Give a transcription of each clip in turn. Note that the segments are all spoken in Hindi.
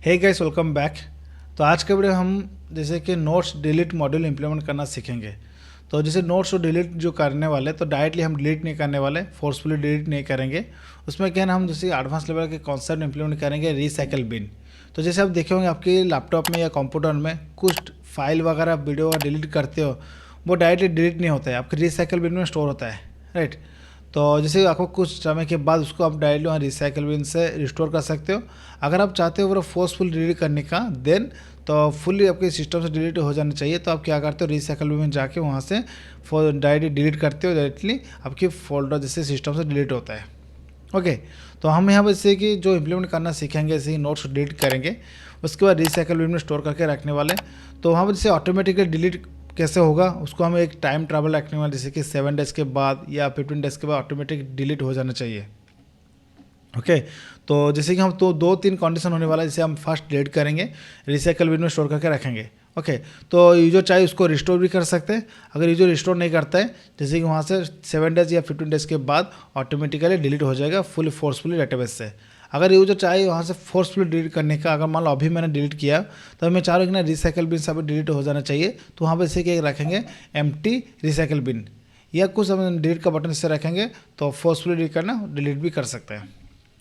Hey guys, welcome back. तो आज के वीडियो हम जैसे कि नोट्स डिलीट मॉड्यूल इंप्लीमेंट करना सीखेंगे। तो जैसे नोट्स को डिलीट जो करने वाले तो डायरेक्टली हम डिलीट नहीं करने वाले, फोर्सफुली डिलीट नहीं करेंगे। उसमें क्या है ना, हम जैसे एडवांस लेवल के कॉन्सेप्ट इंप्लीमेंट करेंगे, रिसाइकल बिन। तो जैसे आप देखे होंगे आपके लैपटॉप में या कंप्यूटर में कुछ फाइल वगैरह वीडियो डिलीट करते हो, वो डायरेक्टली डिलीट नहीं होता है, आपके रिसाइकल बिन में स्टोर होता है, राइट। तो जैसे आपको कुछ समय के बाद उसको आप डायरेक्टली वहाँ रिसाइकल बिन से रिस्टोर कर सकते हो। अगर आप चाहते हो वो फोर्सफुल डिलीट करने का, देन तो फुल्ली आपके सिस्टम से डिलीट हो जाना चाहिए। तो आप क्या करते हो, रिसाइकल बिन में जाके वहाँ से डायरेक्टली डिलीट करते हो, डायरेक्टली आपकी फोल्डर जैसे सिस्टम से डिलीट होता है। ओके। तो हम यहाँ पर जैसे कि जो इम्प्लीमेंट करना सीखेंगे, ऐसे ही नोट्स डिलीट करेंगे, उसके बाद रिसाइकल बिन में स्टोर करके रखने वाले। तो वहाँ पर जैसे ऑटोमेटिकली डिलीट कैसे होगा, उसको हम एक टाइम ट्रैवल रखने वाले, जैसे कि 7 डेज़ के बाद या 15 डेज़ के बाद ऑटोमेटिक डिलीट हो जाना चाहिए। ओके। तो जैसे कि हम तो 2-3 कंडीशन होने वाला है। जैसे हम फर्स्ट डिलीट करेंगे, रिसाइकल बिन में स्टोर करके रखेंगे। ओके। तो यूजर चाहे उसको रिस्टोर भी कर सकते हैं। अगर यूजर रिस्टोर नहीं करता है, जैसे कि वहाँ से 7 डेज़ या 15 डेज़ के बाद ऑटोमेटिकली डिलीट हो जाएगा फुल फोर्सफुली डेटाबेस से। अगर यूजर चाहे वहाँ से फोर्सफुली डिलीट करने का, अगर मान लो अभी मैंने डिलीट किया तो मैं चाह रहा हूँ कि ना रिसाइकल बिन सब डिलीट हो जाना चाहिए, तो वहाँ पर जैसे कि रखेंगे एम्प्टी रिसाइकल बिन, या कुछ हम डिलीट का बटन से रखेंगे तो फोर्सफुली डिलीट करना डिलीट भी कर सकते हैं।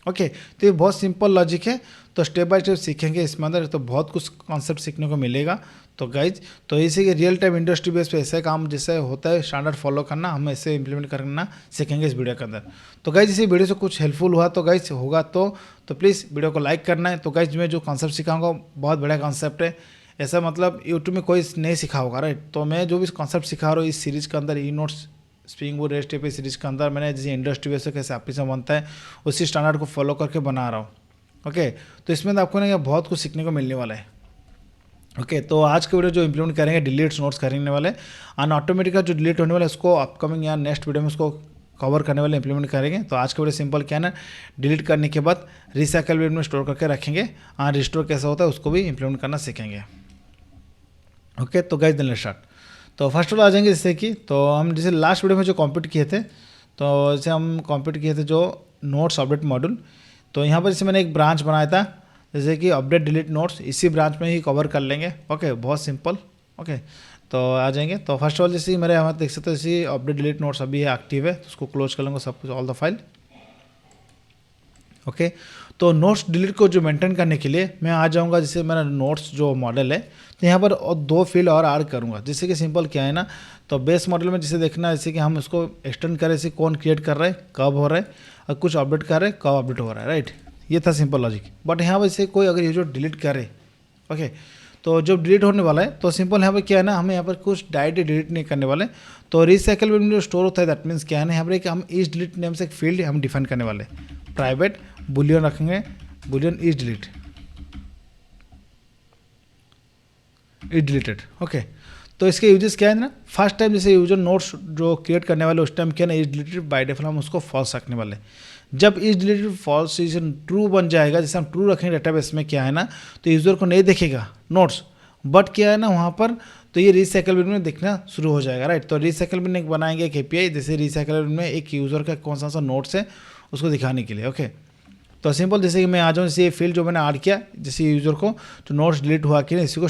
ओके। तो ये बहुत सिंपल लॉजिक है। तो स्टेप बाय स्टेप सीखेंगे इसमें अंदर, तो बहुत कुछ कॉन्सेप्ट सीखने को मिलेगा। तो गाइज, तो इसी के रियल टाइम इंडस्ट्री बेस पे ऐसे काम जैसे होता है स्टैंडर्ड फॉलो करना, हम ऐसे इंप्लीमेंट करना सीखेंगे इस वीडियो के अंदर। तो गाइज, इसी वीडियो से कुछ हेल्पफुल हुआ तो गाइज होगा तो प्लीज़ वीडियो को लाइक करना है। तो गाइज, मैं जो कॉन्सेप्ट सिखाऊंगा बहुत बड़ा कॉन्सेप्ट है, ऐसा मतलब यूट्यूब में कोई नहीं सिखा होगा, राइट। तो मैं जो भी कॉन्सेप्ट सिखा रहा हूँ इस सीरीज़ के अंदर, E notes spring board rest API series के अंदर, मैंने जैसे इंडस्ट्री बेस कैसे एप्लीकेशन बनता है उसी स्टैंडर्ड को फॉलो करके बना रहा हूँ। ओके। तो इसमें आपको ना बहुत कुछ सीखने को मिलने वाला है। ओके। तो आज के वीडियो जो इंप्लीमेंट करेंगे, डिलीट नोट्स करने वाले, अन ऑटोमेटिक जो डिलीट होने वाला है उसको अपकमिंग या नेक्स्ट वीडियो में उसको कवर करने वाले इंप्लीमेंट करेंगे। तो आज का वीडियो सिंपल क्या है ना, डिलीट करने के बाद रिसाइकल बिन में स्टोर करके रखेंगे, रिस्टोर कैसा होता है उसको भी इंप्लीमेंट करना सीखेंगे। ओके। तो गाइस, देन लेट्स स्टार्ट। तो फर्स्ट ऑफ ऑल आ जाएंगे जैसे कि, तो हम जैसे लास्ट वीडियो में जो कंप्लीट किए थे, तो जैसे हम कंप्लीट किए थे जो नोट्स अपडेट मॉड्यूल, तो यहाँ पर जैसे मैंने एक ब्रांच बनाया था जैसे कि अपडेट डिलीट नोट्स, इसी ब्रांच में ही कवर कर लेंगे। ओके, बहुत सिंपल। ओके। तो आ जाएंगे। तो फर्स्ट ऑफ ऑल जैसे मेरे यहाँ देख सकते हो जैसे अपडेट डिलीट नोट्स अभी है, एक्टिव है, तो उसको क्लोज कर लेंगे सब कुछ, ऑल द फाइल। ओके। तो नोट्स डिलीट को जो मेंटेन करने के लिए मैं आ जाऊंगा, जैसे मेरा नोट्स जो मॉडल है, तो यहाँ पर 2 फील्ड और ऐड करूँगा। जैसे कि सिंपल क्या है ना, तो बेस मॉडल में जैसे देखना है, जैसे कि हम उसको एक्सटेंड करें, जैसे कौन क्रिएट कर रहा है, कब हो रहा है, और कुछ अपडेट कर रहे हैं, कब अपडेट हो रहा है, राइट। ये था सिंपल लॉजिक। बट यहाँ पर जैसे कोई अगर यूजर डिलीट करे, ओके, तो जब डिलीट होने वाला है तो सिंपल यहाँ पर क्या है ना, हमें यहाँ पर कुछ डायरेक्टली डिलीट नहीं करने वाले। तो रिसाइकल बिन में जो स्टोर होता है, दैट मीन्स क्या है ना, यहाँ पर हम इस डिलीट नेम से एक फील्ड हम डिफाइन करने वाले, प्राइवेट बुलियन रखेंगे, Boolean is delete, is deleted. Okay. तो इसके यूजेस क्या है ना, फर्स्ट टाइम जैसे यूजर नोट्स जो क्रिएट करने वाले उस टाइम क्या है ना, इज डिलीटेड बाय डिफॉल्ट हम उसको फॉल्स रखने वाले। जब इज डिलीटेड फॉल्स ट्रू बन जाएगा, जैसे हम ट्रू रखेंगे डेटाबेस में क्या है ना, तो यूजर को नहीं देखेगा नोट्स, बट क्या है ना वहाँ पर, तो ये रिसाइकल बिन में दिखना शुरू हो जाएगा, राइट। तो रिसाइकल बिन एक बनाएंगे एक एपीआई, जैसे रिसाइकल बिन में एक यूजर का कौन सा नोट्स है उसको दिखाने के लिए। ओके। तो सिंपल जैसे कि मैं आ जाऊँ, जैसे ये फील्ड जो मैंने ऐड किया जैसे यूजर को तो नोट्स डिलीट हुआ कि नहीं, इसी को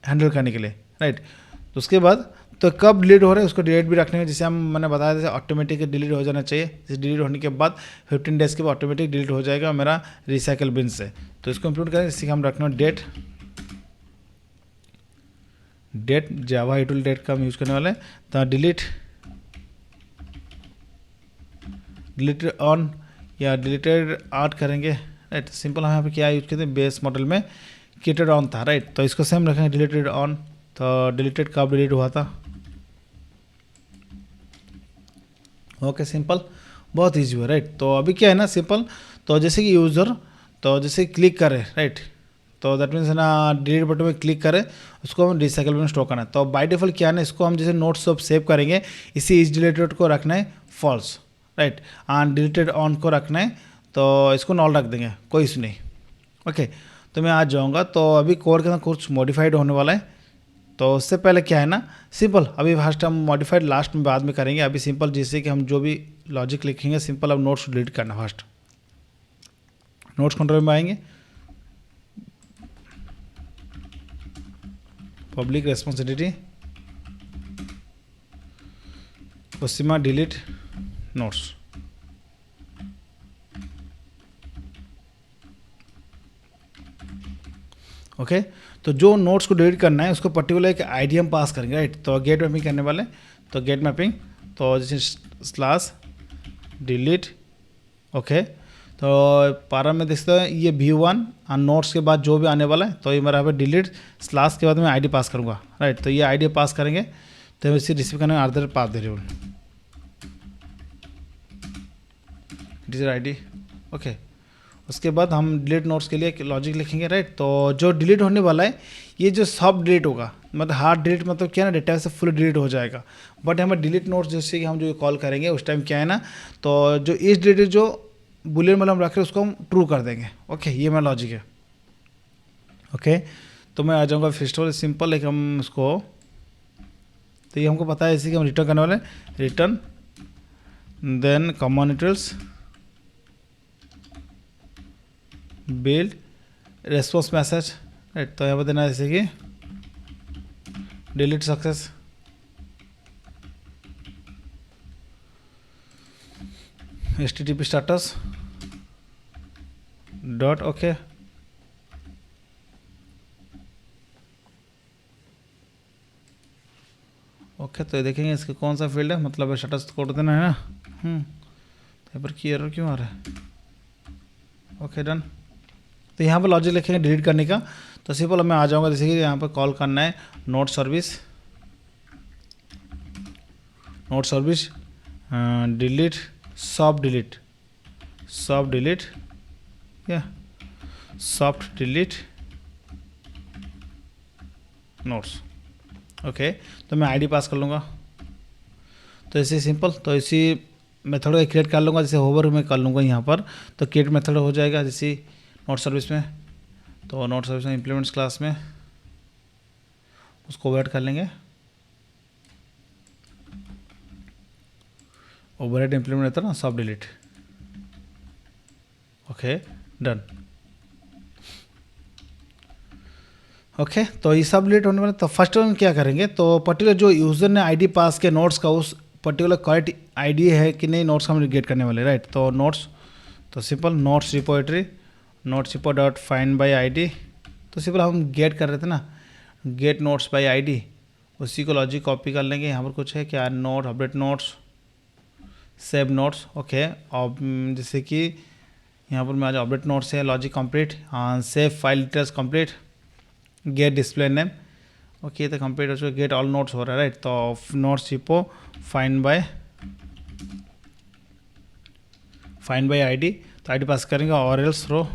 हैंडल करने के लिए, राइट। तो उसके बाद तो कब डिलीट हो रहा है उसको डिलीट भी रखने में, जैसे हम मैंने बताया जैसे ऑटोमेटिक डिलीट हो जाना चाहिए। जैसे डिलीट होने के बाद 15 डेज़ के बाद ऑटोमेटिक डिलीट हो जाएगा मेरा रिसाइकल बिन से। तो इसको इंप्लीमेंट करें, जैसे कि हम रखना डेट जावा यूटिल डेट का हम यूज़ करने वाले हैं। तो डिलीटेड ऑन या डिलीटेड आर्ट करेंगे, राइट। सिंपल हम यहाँ पे क्या यूज करते हैं, बेस मॉडल में क्रिएटेड ऑन था, राइट। तो इसको सेम रखेंगे डिलीटेड ऑन। तो डिलीटेड कब डिलीट हुआ था, ओके, सिंपल, बहुत ईजी हुआ, राइट। तो अभी क्या है ना सिंपल, तो जैसे कि यूज़र तो जैसे क्लिक करे, राइट, तो दैट मीन्स ना डिलीट बटन में क्लिक करें, उसको हम रिसाइकल में स्टोर करना है। तो बाय डिफॉल्ट क्या है ना, इसको हम जैसे नोट्स सब सेव करेंगे, इसी इज डिलीटेड को रखना है false, right, and deleted on को रखना है, तो इसको नॉल रख देंगे, कोई इशू नहीं। ओके। तो मैं आज जाऊँगा, तो अभी कोड के अंदर कुछ मॉडिफाइड होने वाला है। तो उससे पहले क्या है ना सिंपल, अभी फर्स्ट हम मॉडिफाइड लास्ट में बाद में करेंगे। अभी सिंपल जैसे कि हम जो भी लॉजिक लिखेंगे, सिंपल अब नोट्स डिलीट करना, फर्स्ट नोट्स कंट्रोल में आएंगे, पब्लिक रेस्पॉन्सिबिलिटी ओसिमा डिलीट नोट्स। ओके तो जो नोट्स को डिलीट करना है उसको पर्टिकुलर एक आईडी हम पास करेंगे, राइट। तो गेट मैपिंग करने वाले, तो गेट मैपिंग तो जैसे स्लैश डिलीट। ओके तो पारा में देखते हैं ये V1 और नोट्स के बाद जो भी आने वाला है तो ये मेरा यहाँ पे डिलीट स्लैश के बाद मैं आईडी पास करूँगा, राइट। तो ये आईडी पास करेंगे तो इसे रिसीव करने में आर्दर पास दे रहे डिजिट आईडी। ओके उसके बाद हम डिलीट नोट्स के लिए लॉजिक लिखेंगे, राइट। तो जो डिलीट होने वाला है ये जो सब डिलीट होगा, मतलब हार्ड डिलीट मतलब क्या है ना, डेटा से फुल डिलीट हो जाएगा। बट हमें डिलीट नोट्स जैसे कि हम जो कॉल करेंगे उस टाइम क्या है ना, तो जो इस डिलीट जो बुलियन मतलब हम रख रहे हैं उसको हम ट्रू कर देंगे। ओके ये मेरा लॉजिक है। ओके तो मैं आ जाऊँगा फर्स्ट ऑफ ऑल सिंपल एक हम उसको, तो ये हमको पता है इसी कि हम रिटर्न करने वाले return then common details build response message, right. तो यहाँ पर देना जैसे कि delete success, HTTP status dot. Okay okay तो ये देखेंगे इसके कौन सा फील्ड है, मतलब स्टेटस कोड देना है ना। तो यहाँ पर की एरर क्यों आ रहा है। Okay done. तो यहाँ पर लॉजिक लिखेंगे डिलीट करने का, तो सिंपल मैं आ जाऊँगा जैसे कि यहाँ पर कॉल करना है note service delete soft delete या सॉफ्ट डिलीट नोट्स। ओके तो मैं आईडी पास कर लूँगा, तो ऐसे सिंपल, तो इसी मेथड को क्रिएट कर लूँगा, जैसे होवर में कर लूँगा यहाँ पर, तो क्रिएट मेथड हो जाएगा जैसे नोट सर्विस में। तो नोट सर्विस में इम्प्लीमेंट्स क्लास में उसको ओवरराइड कर लेंगे, ओवरराइड इम्प्लीमेंट रहता है ना soft delete. Okay done. Okay तो ये सब डिलीट होने वाला, तो फर्स्ट हम क्या करेंगे, तो पर्टिकुलर जो यूज़र ने आईडी पास किया नोट्स का उस पर्टिकुलर करेक्ट आईडी है कि नहीं नोट्स का हम गेट करने वाले, राइट। तो नोट्स, तो simple notes repository notes repo dot find by ID, तो सिंपल हम गेट कर रहे थे ना गेट नोट्स बाई आईडी, उसी को लॉजिक कॉपी कर लेंगे। यहाँ पर कुछ है क्या, note update notes save notes. Okay और जैसे कि यहाँ पर मैं आज अपडेट नोट्स है logic complete, save file details complete, get display name. Okay तो कंप्लीट हो चुका, गेट ऑल नोट्स हो रहा है, राइट। तो notes repo find by ID, तो आईडी पास करेंगे और एल्स रो।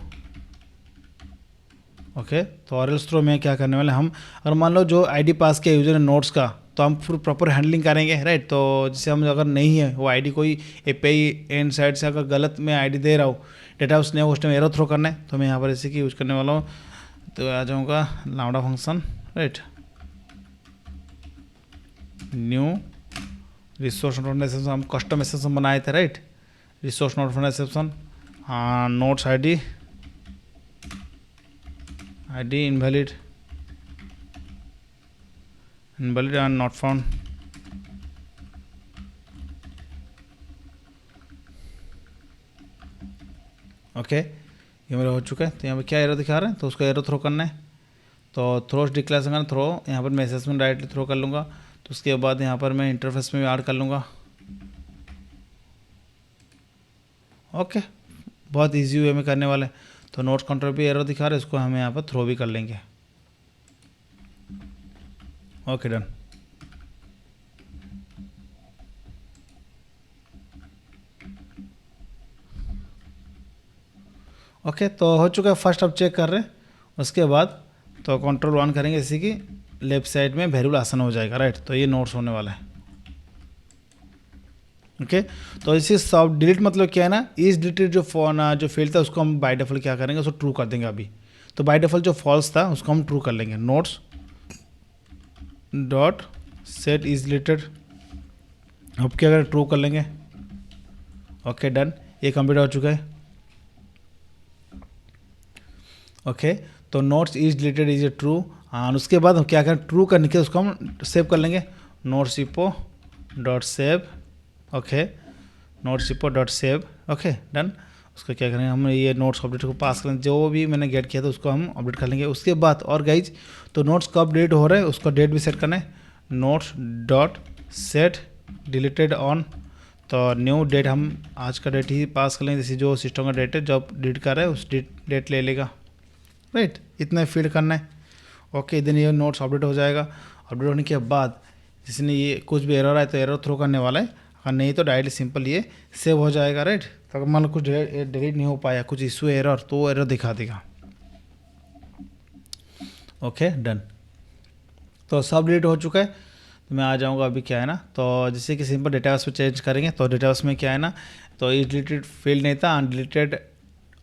ओके तो और एल्स रो में क्या करने वाले हम, अगर मान लो जो आईडी पास किया यूजर ने नोट्स का, तो हम फिर प्रॉपर हैंडलिंग करेंगे, राइट। तो जैसे हम अगर नहीं है वो आईडी कोई एपीआई एंड साइड से अगर गलत में आईडी दे रहा हूँ, डेटा उसने उस टाइम एरर थ्रो करना है, तो मैं यहाँ पर इसी की यूज करने वाला हूँ। तो आ जाऊँगा lambda function, right, new resource notification, हम कस्टम एक्सेप्शन बनाए थे, right. Resource notification notes ID invalid and not found. Okay ये मेरा हो चुका है। तो यहाँ पे क्या एरर दिखा रहा है, तो उसको एरर थ्रो करना है, तो थ्रो डिक्लेयर करना, थ्रो यहाँ पर मैं असेसमेंट डायरेक्टली थ्रो कर लूँगा। तो उसके बाद यहाँ पर मैं इंटरफेस में भी ऐड कर लूँगा। ओके बहुत इजी वे में करने वाले, तो नोट्स कंट्रोल भी एरर दिखा रहे हैं, इसको हमें यहाँ पर थ्रो भी कर लेंगे। Okay done. ओके तो हो चुका है फर्स्ट, अब चेक कर रहे हैं। उसके बाद तो कंट्रोल 1 करेंगे, इसी की लेफ्ट साइड में वेरिएबल आसन हो जाएगा, राइट। तो ये नोट्स होने वाला है। ओके तो इसी सब डिलीट मतलब क्या है ना, इस डिलीटेड जो जो फील्ड था उसको हम बाय डिफॉल्ट क्या करेंगे, उसको ट्रू कर देंगे अभी। तो बाय डिफॉल्ट जो फॉल्स था उसको हम ट्रू कर लेंगे, notes dot set is deleted. अब क्या करें, ट्रू कर लेंगे। ओके डन, ये कंप्लीट हो चुका है। ओके, तो notes is deleted is a true. हाँ, उसके बाद हम क्या करें, ट्रू करने के उसको हम सेव कर लेंगे, notes Ipoh dot save. Okay, notes Ipoh dot save. Okay, done. उसको क्या करेंगे, हम ये नोट्स अपडेट को पास करेंगे, जो भी मैंने गेट किया था उसको हम अपडेट कर लेंगे। उसके बाद और गाइज, तो नोट्स कब अपडेट हो रहे हैं उसका डेट भी सेट करना है, notes dot set deleted on. तो न्यू डेट हम आज का डेट ही पास कर लेंगे, जैसे जो सिस्टम का डेट है जब डिलीट कर रहा है उस डेट ले लेगा, राइट। इतना फीड करना है। ओके, देन ये नोट्स अपडेट हो जाएगा। अपडेट होने के बाद जिसने ये कुछ भी एरर आए तो एरर थ्रो करने वाला है, अगर नहीं तो डायरेक्टली सिंपल ये सेव हो जाएगा, राइट। तो अगर मान लो कुछ डिलीट नहीं हो पाया, कुछ इशू एरर, तो वो एरर दिखा देगा। Okay, done. तो सब डिलीट हो चुका है। तो मैं आ जाऊँगा अभी, क्या है ना, तो जैसे कि सिंपल डेटाबेस पे चेंज करेंगे, तो डेटाबेस में क्या है ना, तो ये डिलीटेड फील्ड नहीं था, अनडिलीटेड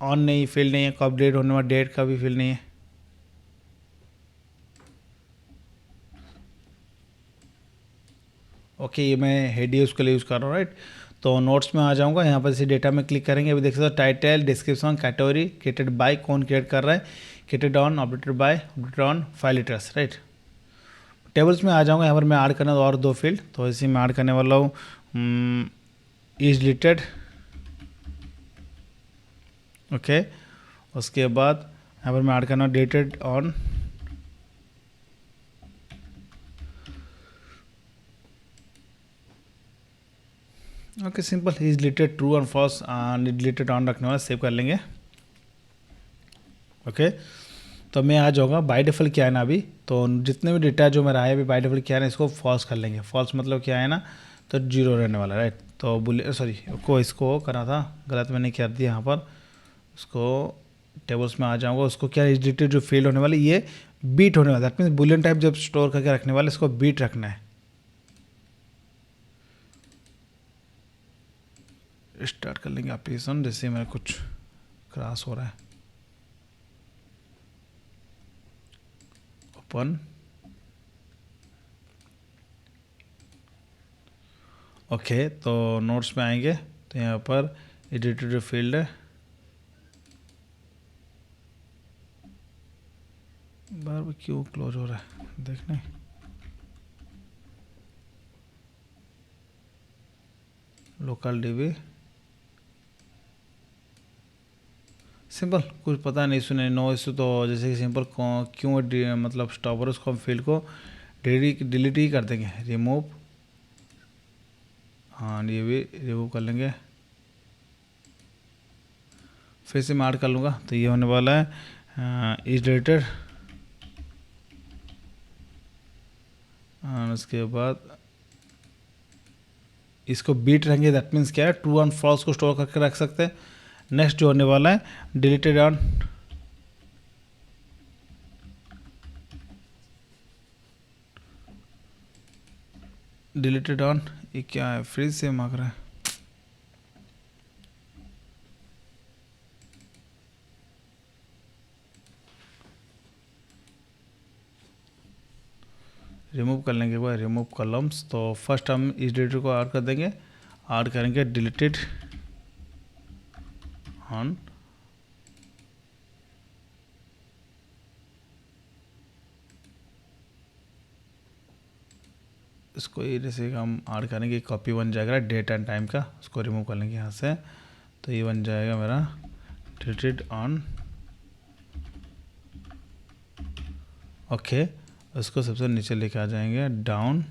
ऑन नहीं फील्ड नहीं है, कब अपडेट होने वाला डेट का भी फील्ड नहीं है। ओके, ये मैं हेड यूज़ के लिए यूज़ कर रहा हूँ, राइट। तो नोट्स में आ जाऊँगा, यहाँ पर जैसे डेटा में क्लिक करेंगे, अभी देख सकते हो title, description, category, created by, कौन क्रिएट कर रहा है, created on, updated by, updated on, file address, right. Tables में आ जाऊँगा, यहाँ पर मैं ऐड करना और दो फील्ड, तो इसी में ऐड करने वाला हूँ इज डिलीटेड। ओके, उसके बाद यहाँ पर मैं ऐड करना deleted on. Okay, simple, is deleted true and false, deleted on रखने वाला सेव कर लेंगे। ओके, तो मैं आ जाऊँगा, बाय डिफ़ॉल्ट क्या है ना अभी, तो जितने भी डेटा जो मेरा है अभी बाय डिफ़ॉल्ट क्या है ना, इसको फॉल्स कर लेंगे। फॉल्स मतलब क्या है ना, तो जीरो रहने वाला, राइट। तो बोले सॉरी इसको करना था गलत, मैंने कर दिया यहाँ पर। उसको टेबल्स में आ जाऊँगा, उसको क्या इज डिलीटेड जो फील्ड होने वाली ये बीट होने वाला, दैट मीन्स बुलियन टाइप जब स्टोर करके रखने वाले इसको बीट रखना है। स्टार्ट कर लेंगे एप्लीकेशन, जैसे मेरा कुछ क्रॉस हो रहा है। ओपन। ओके, तो नोट्स में आएंगे, तो यहाँ पर एडिटेड फील्ड है, बार बार क्यों क्लोज हो रहा है देखने। लोकल डीबी, सिंपल, कुछ पता नहीं सुने, नो इशू। तो जैसे कि सिंपल क्यों मतलब स्टॉपर उसको हम फील्ड को डिलीट ही कर देंगे, रिमूव। हाँ, ये भी रिमूव कर लेंगे, फिर से मैं ऐड कर लूँगा, तो ये होने वाला है इज डिलीटेड। उसके बाद इसको बीट रहेंगे, दैट मीन्स क्या है, ट्रू एंड फॉल्स को स्टोर करके रख सकते हैं। नेक्स्ट जो होने वाला है डिलीटेड ऑन, डिलीटेड ऑन, ये क्या है, फ्रीज से मांग रहा है। रिमूव कर लेंगे भाई, रिमूव कॉलम्स। तो फर्स्ट हम इस डिलीटर को ऐड कर देंगे, ऐड करेंगे डिलीटेड ऑन। इसको ये जैसे हम ऐड करेंगे, कॉपी बन जाएगा डेट एंड टाइम का, उसको रिमूव कर लेंगे यहाँ से, तो ये बन जाएगा मेरा डिलीटेड ऑन। ओके, उसको सबसे नीचे लेके आ जाएंगे डाउन।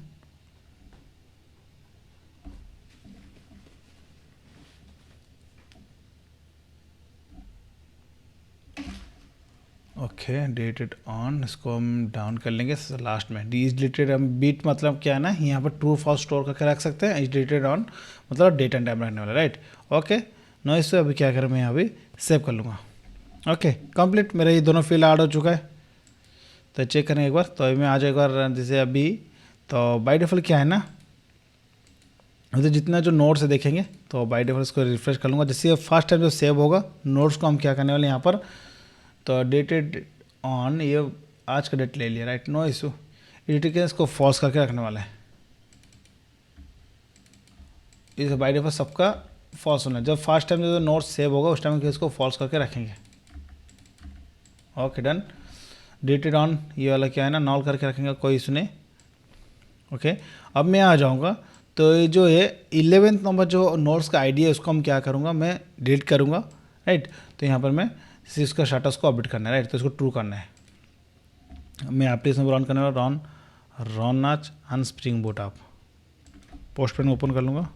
ओके, डिलीटेड ऑन, इसको हम डाउन कर लेंगे लास्ट में। इज डिलीटेड हम बीट मतलब क्या है ना, यहाँ पर ट्रू फॉल्स स्टोर करके रख सकते हैं, इज डिलीटेड ऑन मतलब डेट एंड टाइम रखने वाला, राइट। ओके, नो इससे अभी क्या करें, मैं अभी सेव कर लूँगा। ओके, कंप्लीट, मेरा ये दोनों फील्ड ऐड हो चुका है। तो चेक करें एक बार, तो अभी मैं आ जाए एक बार, जैसे अभी तो बाय डिफ़ॉल्ट क्या है ना, तो जितना जो नोट्स है देखेंगे, तो बाय डिफ़ॉल्ट इसको रिफ्रेश कर लूँगा। जैसे फर्स्ट टाइम जो सेव होगा नोट्स को हम क्या करने वाले यहाँ पर, तो डेटेड ऑन, ये आज का डेट ले लिया, राइट, नो इशू। एडिट के इसको फॉल्स करके रखने वाला है, इस बाय डिफ़ॉल्ट सबका फॉल्स होना है। जब फर्स्ट टाइम जो नोट्स सेव होगा उस टाइम इसको फॉल्स करके रखेंगे। Okay done. डिलीटेड ऑन ये वाला क्या है ना, नॉल करके रखेंगे, कोई इशू नहीं। ओके अब मैं आ जाऊँगा, तो ये जो है 11th नंबर जो नोट्स का आईडी है उसको हम क्या करूँगा, मैं डिलीट करूँगा, राइट। तो यहाँ पर मैं इसका स्टेटस को अपडेट करना है, राइट, तो इसको ट्रू करना है। मैं एप्लीकेशन रन करने वाला रॉन नाच एंड स्प्रिंग बूट आप पोस्ट पेन ओपन कर लूँगा।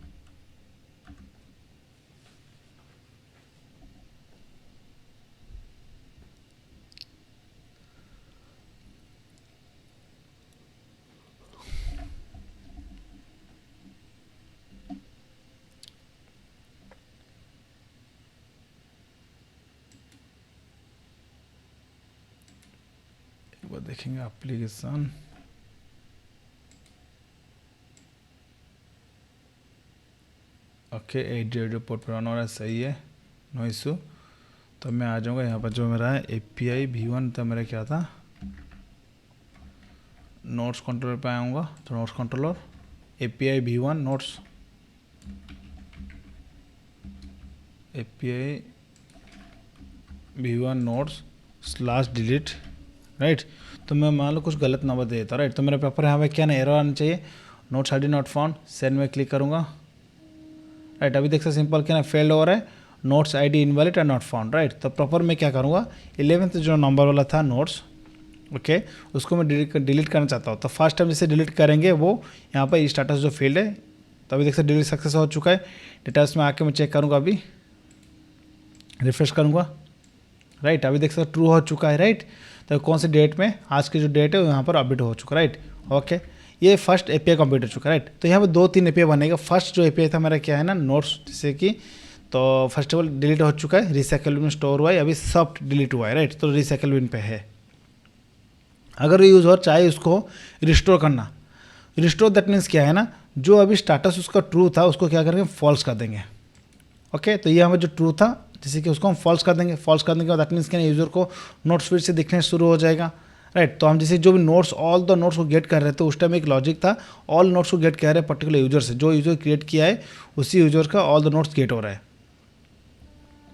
एक बार देखेंगे एप्लीकेशन, ओके 8 पोर्ट पर ऑन हो रहा है, सही है, नो इशू। तो मैं आ जाऊँगा यहाँ पर, जो मेरा है API V1 था, मेरा क्या था, नोट्स कंट्रोलर पे आऊँगा, तो notes controller API V1 notes, API V1 notes slash delete, right. तो मैं मान लो कुछ गलत नंबर दे देता, राइट। तो मेरा पेपर यहाँ पे क्या ना, एरर आना चाहिए, notes ID not found, send में क्लिक करूँगा, राइट। अभी देख सकते सिंपल क्या ना, फेल्ड हो रहा है, notes ID invalid and not found, right. तो प्रॉपर मैं क्या करूँगा, 11th जो नंबर वाला था नोट्स, ओके उसको मैं डिलीट करना चाहता हूँ। तो फर्स्ट टाइम जैसे डिलीट करेंगे वो यहाँ पर स्टेटस जो फील्ड है, तो अभी देख सकते डिलीट सक्सेस हो चुका है। डिटेल्स में आके मैं चेक करूँगा, अभी रिफ्रेश करूँगा, राइट। अभी देख सकते ट्रू हो चुका है, राइट। तो कौन सी डेट में, आज की जो डेट है वो यहाँ पर अपडेट हो चुका है, राइट। ओके ये फर्स्ट API कंप्लीट हो चुका है, राइट। तो यहाँ पर 2-3 API बनेगा। फर्स्ट जो API था मेरा क्या है ना, नोट्स, जैसे कि तो फर्स्ट ऑफ ऑल डिलीट हो चुका है, रिसाइकल बिन में स्टोर हुआ है, अभी सब डिलीट हुआ है, राइट। तो रिसाइकल बिन पे है। अगर यूज़र चाहे उसको रिस्टोर करना, रिस्टोर दैट मीन्स क्या है ना, जो अभी स्टेटस उसका ट्रू था उसको क्या करेंगे, फॉल्स कर देंगे। ओके तो ये हमें जो ट्रू था, जैसे कि उसको हम फॉल्स कर देंगे। फॉल्स करने के बाद दैट मीन्स क्या, यूज़र को नोट्स फिर से दिखने शुरू हो जाएगा, राइट। तो हम जैसे जो भी नोट्स, ऑल द नोट्स को गेट कर रहे थे, उस टाइम एक लॉजिक था, ऑल नोट्स को गेट कर रहे हैं पर्टिकुलर यूजर से, जो यूजर क्रिएट किया है उसी यूजर का ऑल द नोट्स गेट हो रहा है।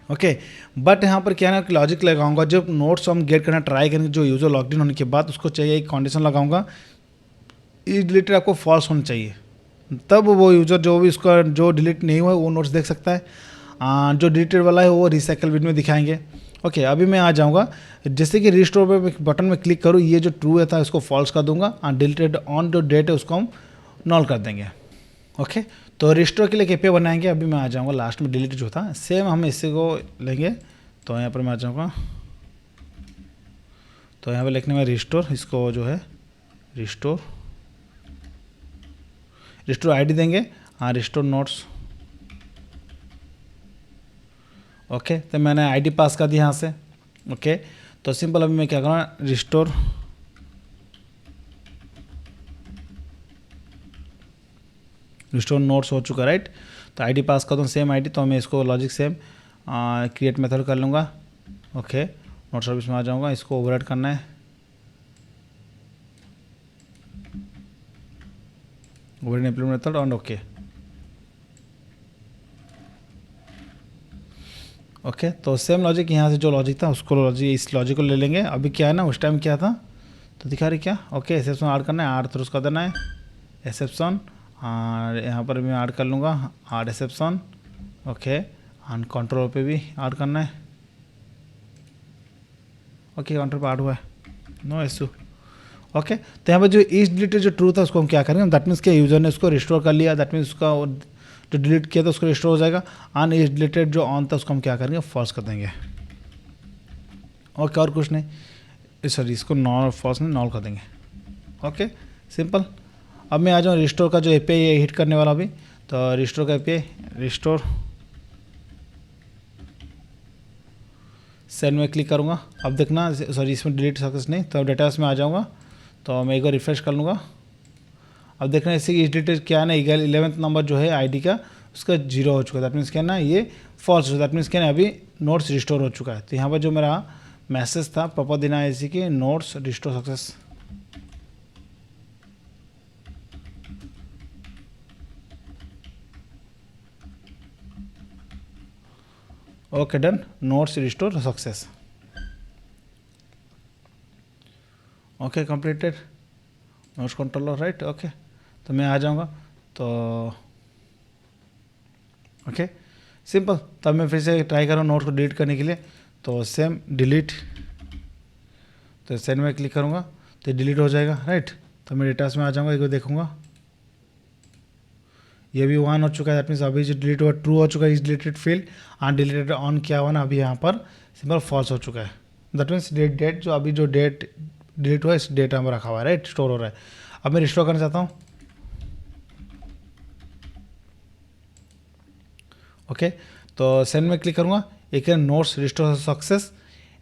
ओके बट यहाँ पर क्या है ना, लॉजिक लगाऊंगा, जब नोट्स हम गेट करना ट्राई करेंगे जो यूजर लॉगिन होने के बाद, उसको चाहिए एक कंडीशन लगाऊंगा, इज डिलीटेड आपको फॉल्स होना चाहिए, तब वो यूज़र जो भी उसका जो डिलीट नहीं हुआ है वो नोट्स देख सकता है। जो डिलीटेड वाला है वो रिसाइकल बिन में दिखाएंगे। ओके अभी मैं आ जाऊँगा, जैसे कि रिस्टोर पे बटन में क्लिक करूँ, ये जो ट्रू है था इसको फॉल्स कर दूंगा, डिलीटेड ऑन जो डेट है उसको हम नॉल कर देंगे। ओके तो रिस्टोर के लिए KPI बनाएंगे। अभी मैं आ जाऊँगा लास्ट में, डिलीट जो था सेम हम इसी को लेंगे, तो यहाँ पर मैं आ जाऊँगा, तो यहाँ पर लिखने में रिस्टोर, इसको जो है रिस्टोर आईडी देंगे, हाँ रिस्टोर नोट्स। ओके तो मैंने आईडी पास कर दिया यहाँ से। ओके तो सिंपल अभी मैं क्या करूँगा, रिस्टोर नोट्स हो चुका, राइट। तो आईडी पास कर दूँ, सेम आईडी, तो मैं इसको लॉजिक सेम क्रिएट मेथड कर लूँगा। ओके नोट सर्विस में आ जाऊँगा, इसको ओवरराइड करना है, override implement method on, okay. Okay तो सेम लॉजिक यहाँ से जो लॉजिक था उसको लॉजिक, इस लॉजिक को ले लेंगे। अभी क्या है ना, उस टाइम क्या था तो दिखा रही क्या, ओके एक्सेप्शन ऐड करना है, R थ्रू उसका देना है एक्सेप्शन, और यहाँ पर मैं ऐड कर लूँगा R exception. Okay and control पे भी ऐड करना है, ओके कंट्रोल पे ऐड हुआ है, नो इशू। ओके तो यहाँ पर जो इस डिलीटेड जो ट्रू था उसको हम क्या करेंगे, दैट मीन्स क्या यूज़र ने उसको रिस्टोर कर लिया, दैट मीन्स उसका जो डिलीट किया था उसको रिस्टोर हो जाएगा। अन इज डिलीटेड जो ऑन था उसको हम क्या करेंगे, फॉल्स कर देंगे। ओके और कुछ नहीं, सॉरी इसको नॉल, फॉल्स नहीं नॉल कर देंगे। Okay simple. अब मैं आ जाऊँ रिस्टोर का जो API है हिट करने वाला, अभी तो रिस्टोर का API रिस्टोर सेंड में क्लिक करूँगा। अब देखना, सॉरी इसमें डिलीट सक्सेस नहीं, तो डेटाबेस में आ जाऊँगा, तो मैं एक बार रिफ्रेश कर लूँगा। अब देखना इससे इस डिटेल क्या है ना, 11th नंबर जो है आईडी का उसका 0 हो चुका है, दैट मीन्स क्या है ना ये फॉल्स हो, दैट मीन्स क्या है ना अभी नोट्स रिस्टोर हो चुका है। तो यहाँ पर जो मेरा मैसेज था प्रॉपर देना है इसी कि notes restore success. Okay done, notes restore success. Okay completed notes controller right. Okay तो मैं आ जाऊँगा तो ओके सिंपल। तब मैं फिर से ट्राई करूँ नोट्स को डिलीट करने के लिए, तो सेम डिलीट, तो सेंड में क्लिक करूँगा तो डिलीट हो जाएगा राइट। तो मैं डेटास में आ जाऊँगा, एक बार देखूँगा ये भी 1 हो चुका है, दैट मीन्स अभी जो डिलीट हुआ ट्रू हो चुका है, इस डिलीटेड फील्ड अनडिलीटेड ऑन किया हुआ ना, अभी यहाँ पर सिंपल फॉल्स हो चुका है। दैट मीन्स डेट जो अभी जो डेट डिलीट हुआ है इस डेटा में रखा हुआ है राइट, स्टोर हो रहा है। अब मैं रिस्टोर करना चाहता हूँ। ओके तो सेंड में क्लिक करूँगा, एक है नोट्स रिस्टोर सक्सेस,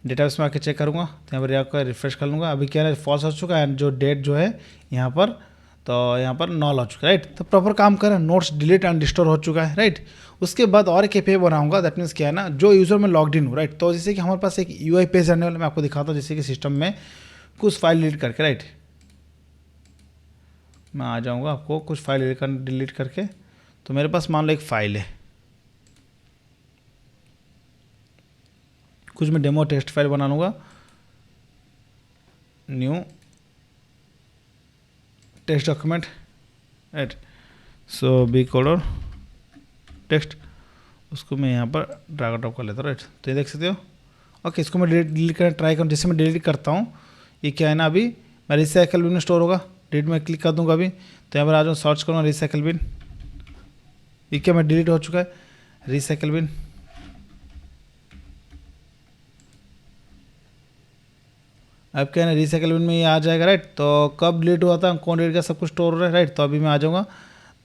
डेटाबेस में आके चेक करूँगा तो यहाँ पर आकर रिफ्रेश कर लूँगा। अभी क्या है फॉल्स हो चुका है, जो डेट जो है यहाँ पर, तो यहाँ पर नॉल हो चुका है राइट। तो प्रॉपर काम कर रहा है, नोट्स डिलीट एंड रिस्टोर हो चुका है राइट। उसके बाद और एक पेज बनाऊंगा, दैट मीन्स क्या है ना, जो यूज़र में लॉग्ड इन हूँ राइट। तो जैसे कि हमारे पास एक यूआई पेज आने वाला, मैं आपको दिखाता हूँ। जैसे कि सिस्टम में कुछ फाइल डिलीट करके राइट, मैं आ जाऊँगा आपको कुछ फाइल डिलीट करके। तो मेरे पास मान लो एक फाइल है, कुछ मैं डेमो टेस्ट फाइल बना लूँगा, न्यू टेस्ट डॉक्यूमेंट राइट। सो बी कोडर टेक्स्ट, उसको मैं यहाँ पर ड्रैग ड्रॉप कर लेता हूँ राइट। तो ये देख सकते हो। ओके इसको मैं डिलीट करना ट्राई करूँ। जैसे मैं डिलीट करता हूँ, ये क्या है ना, अभी मैं रिसाइकल बिन में स्टोर होगा, डिलीट में क्लिक कर दूँगा अभी, तो यहाँ पर आ जाऊँ सर्च करूँगा रिसाइकल बिन, ये क्या मैं डिलीट हो चुका है रिसाइकल बिन। अब क्या है ना रिसाइकल बिन में ये आ जाएगा राइट। तो कब डिलीट हुआ था, कौन डिलीट का, सब कुछ स्टोर हो रहा है राइट। तो अभी मैं आ जाऊँगा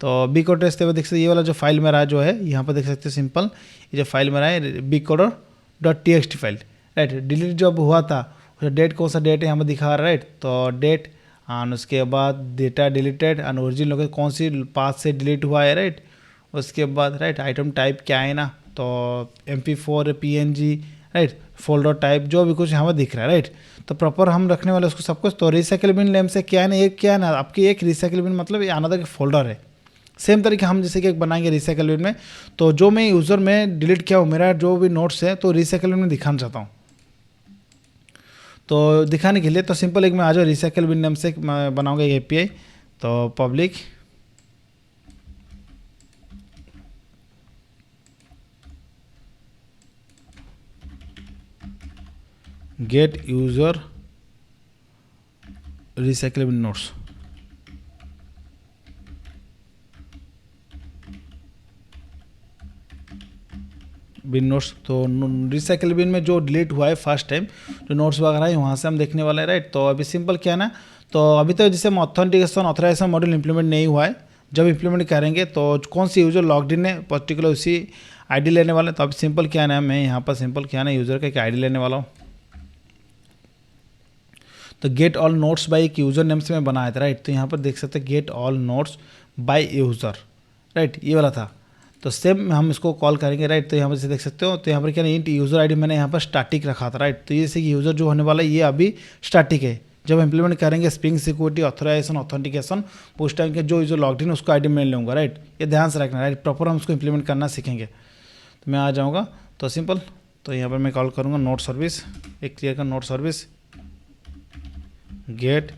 तो बी कोडर टेस्ट देख सकते, ये वाला जो फाइल मेरा जो है यहाँ पर देख सकते हैं सिंपल, ये जो फाइल मेरा है b coder .txt file right. Delete जब हुआ था उसका डेट कौन सा डेट है यहाँ पर दिखा रहा है राइट। तो डेट एंड उसके बाद data deleted and original location कौन सी पाथ से डिलीट हुआ है राइट। उसके बाद राइट आइटम टाइप क्या है ना, तो MP4 PNG right, folder type जो भी कुछ यहाँ पर दिख रहा है राइट। तो प्रॉपर हम रखने वाले उसको सब कुछ। तो रिसाइकल बिन नेम से क्या है ना, एक क्या है ना आपकी एक रिसाइकल बिन मतलब ये अनदर फोल्डर है। सेम तरीके हम जैसे कि एक बनाएंगे रिसाइकल बिन में, तो जो मैं यूज़र में डिलीट किया हूँ मेरा जो भी नोट्स है, तो रिसाइकल बिन में दिखाना चाहता हूँ। तो दिखाने के लिए तो सिंपल एक मैं आ जाओ रिसाइकल बिन नेम से मैं बनाऊँगा एक API, तो public get user recycle bin notes, bin notes. तो रिसाइकल बिन में जो डिलीट हुआ है फर्स्ट टाइम जो नोट्स वगैरह है वहाँ से हम देखने वाले हैं राइट। तो अभी सिंपल क्या है ना, तो अभी तो जैसे ऑथराइजेशन मॉड्यूल इंप्लीमेंट नहीं हुआ है, जब इंप्लीमेंट करेंगे तो कौन सी यूज़र लॉग्ड इन है पर्टिकुलर उसी आईडी लेने वाले हैं। तो अभी सिंपल क्या है ना, मैं यहाँ पर सिंपल क्या है ना यूज़र का एक आईडी लेने वाला हूँ। तो गेट ऑल नोट्स बाय एक यूज़र नेम से मैं बनाया था राइट। तो यहाँ पर देख सकते हैं get all notes by user right, ये वाला था। तो सेम हम इसको कॉल करेंगे राइट। तो यहाँ पर देख सकते हो, तो यहाँ पर क्या इंट यूज़र आईडी मैंने यहाँ पर स्टैटिक रखा था राइट। तो ये जैसे कि यूज़र जो होने वाला है ये अभी स्टैटिक है। जब इंप्लीमेंट करेंगे स्प्रिंग सिक्योरिटी ऑथराइजेशन ऑथेंटिकेशन, उस टाइम के जो यूज़र लॉग्ड इन उसको आईडी मैं लूँगा राइट। ये ध्यान से रखना राइट, प्रॉपर हम उसको इंप्लीमेंट करना सीखेंगे। तो मैं आ जाऊँगा तो सिंपल, तो यहाँ पर मैं कॉल करूँगा नोट सर्विस, एक क्लियर का note service get